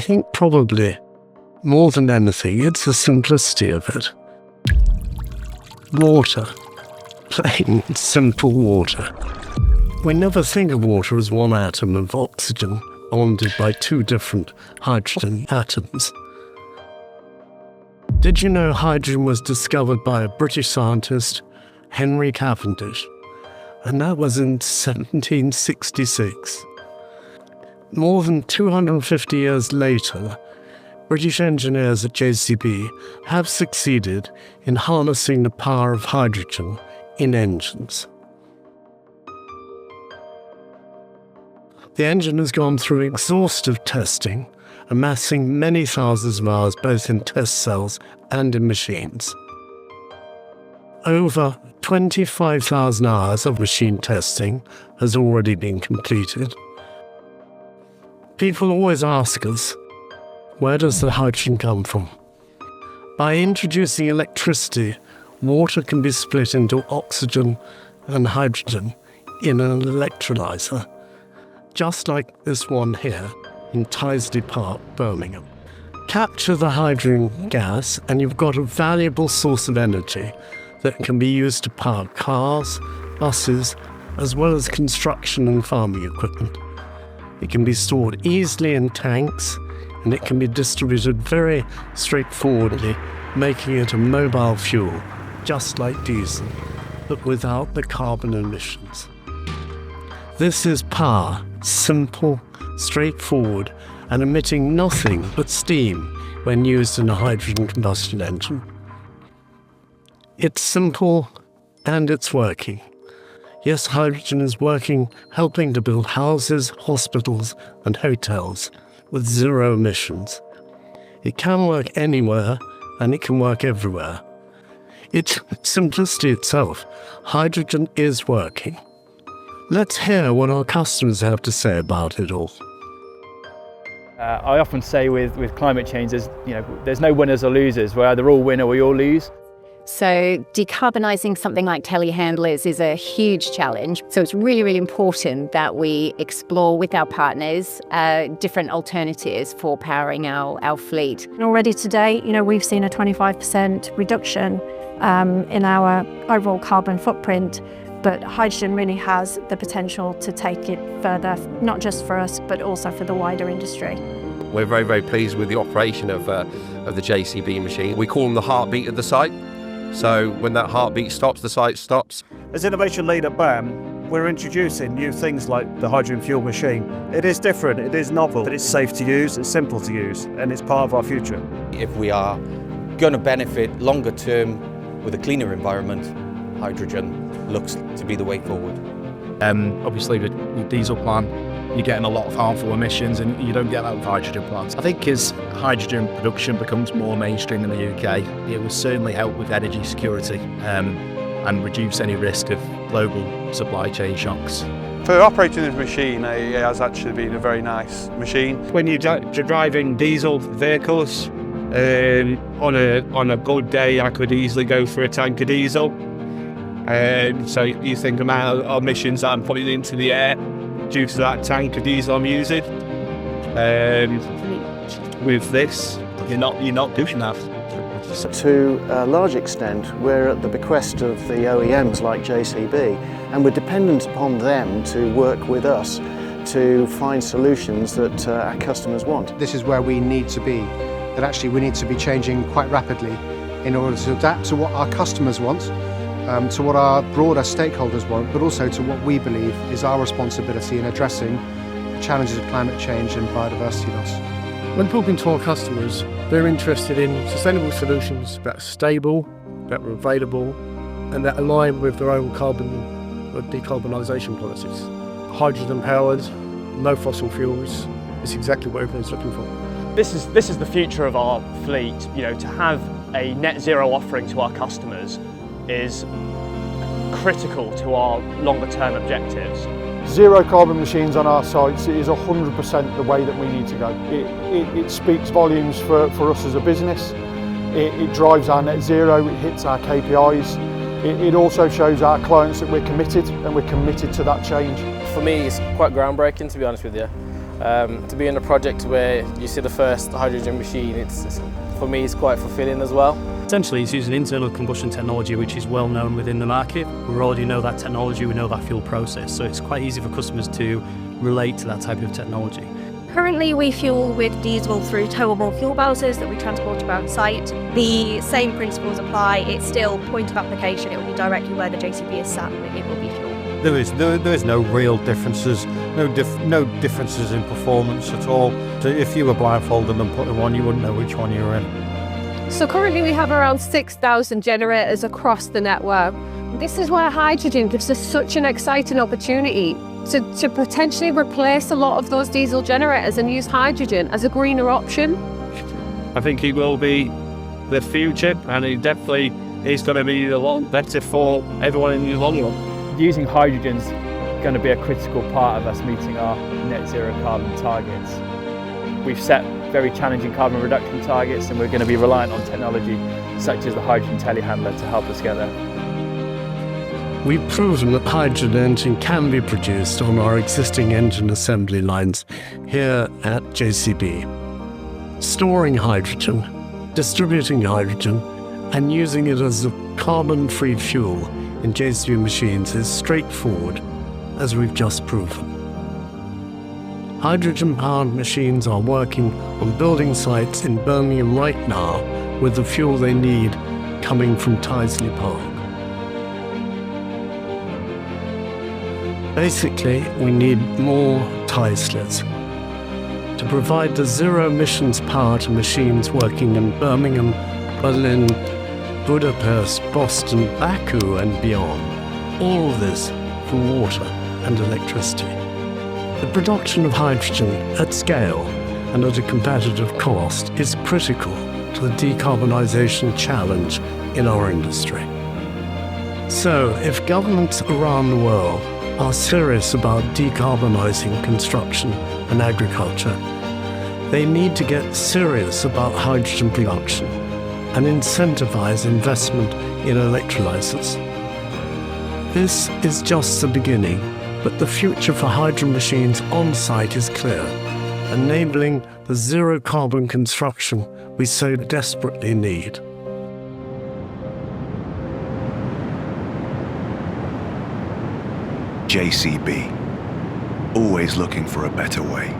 think probably more than anything, it's the simplicity of it. Water. Plain, simple water. We never think of water as one atom of oxygen bonded by two different hydrogen atoms. Did you know hydrogen was discovered by a British scientist, Henry Cavendish? And that was in 1766. More than 250 years later, British engineers at JCB have succeeded in harnessing the power of hydrogen in engines. The engine has gone through exhaustive testing, amassing many thousands of hours both in test cells and in machines. Over 25,000 hours of machine testing has already been completed. People always ask us, where does the hydrogen come from? By introducing electricity, water can be split into oxygen and hydrogen in an electrolyser, just like this one here in Tyseley Park, Birmingham. Capture the hydrogen gas and you've got a valuable source of energy that can be used to power cars, buses, as well as construction and farming equipment. It can be stored easily in tanks, and it can be distributed very straightforwardly, making it a mobile fuel, just like diesel, but without the carbon emissions. This is power, simple, straightforward, and emitting nothing but steam when used in a hydrogen combustion engine. It's simple and it's working. Yes, hydrogen is working, helping to build houses, hospitals, and hotels with zero emissions. It can work anywhere and it can work everywhere. It's simplicity itself. Hydrogen is working. Let's hear what our customers have to say about it all. I often say with climate change, there's no winners or losers. We're either all win or we all lose. So decarbonising something like telehandlers is a huge challenge. So it's really, really important that we explore with our partners different alternatives for powering our fleet. And already today, we've seen a 25% reduction in our overall carbon footprint, but hydrogen really has the potential to take it further, not just for us, but also for the wider industry. We're very, very pleased with the operation of the JCB machine. We call them the heartbeat of the site. So when that heartbeat stops, the site stops. As innovation lead at BAM, we're introducing new things like the hydrogen fuel machine. It is different, it is novel, but it's safe to use, it's simple to use, and it's part of our future. If we are going to benefit longer term with a cleaner environment, hydrogen looks to be the way forward. Obviously with the diesel plant, you're getting a lot of harmful emissions and you don't get that with hydrogen plants. I think as hydrogen production becomes more mainstream in the UK, it will certainly help with energy security and reduce any risk of global supply chain shocks. For operating this machine, it has actually been a very nice machine. When you're driving diesel vehicles, on a good day I could easily go for a tank of diesel. So you think the amount of emissions that I'm putting into the air due to that tank of diesel I'm using. With this, you're not doing that. To a large extent, we're at the bequest of the OEMs like JCB, and we're dependent upon them to work with us to find solutions that our customers want. This is where we need to be, that actually we need to be changing quite rapidly in order to adapt to what our customers want, to what our broader stakeholders want, but also to what we believe is our responsibility in addressing the challenges of climate change and biodiversity loss. When talking to our customers, they're interested in sustainable solutions that are stable, that are available, and that align with their own carbon or decarbonisation policies. Hydrogen-powered, no fossil fuels is exactly what everyone's looking for. This is the future of our fleet. To have a net zero offering to our customers is critical to our longer term objectives. Zero carbon machines on our sites is 100% the way that we need to go. It speaks volumes for us as a business. It drives our net zero, it hits our KPIs. It also shows our clients that we're committed and we're committed to that change. For me, it's quite groundbreaking, to be honest with you. To be in a project where you see the first hydrogen machine, for me it's quite fulfilling as well. Essentially, it's using internal combustion technology, which is well known within the market. We already know that technology, we know that fuel process, so it's quite easy for customers to relate to that type of technology. Currently we fuel with diesel through towable fuel bowsers that we transport around site. The same principles apply. It's still point of application. It will be directly where the JCB is sat and it will be fuel. There is no real differences, no differences in performance at all. So if you were blindfolded and put in one, you wouldn't know which one you were in. So currently we have around 6,000 generators across the network. This is where hydrogen gives us such an exciting opportunity to potentially replace a lot of those diesel generators and use hydrogen as a greener option. I think it will be the future, and it definitely is going to be a lot better for everyone in the long run. Using hydrogen's going to be a critical part of us meeting our net zero carbon targets. We've set very challenging carbon reduction targets, and we're going to be reliant on technology such as the hydrogen telehandler to help us get there. We've proven that hydrogen engine can be produced on our existing engine assembly lines here at JCB. Storing hydrogen, distributing hydrogen, and using it as a carbon-free fuel in JCB machines is straightforward, as we've just proven. Hydrogen-powered machines are working on building sites in Birmingham right now with the fuel they need coming from Tyseley Park. Basically, we need more Tysleys to provide the zero emissions power to machines working in Birmingham, Berlin, Budapest, Boston, Baku and beyond. All of this from water and electricity. The production of hydrogen at scale and at a competitive cost is critical to the decarbonisation challenge in our industry. So, if governments around the world are serious about decarbonising construction and agriculture, they need to get serious about hydrogen production and incentivise investment in electrolyzers. This is just the beginning, but the future for hydrogen machines on site is clear, enabling the zero carbon construction we so desperately need. JCB, always looking for a better way.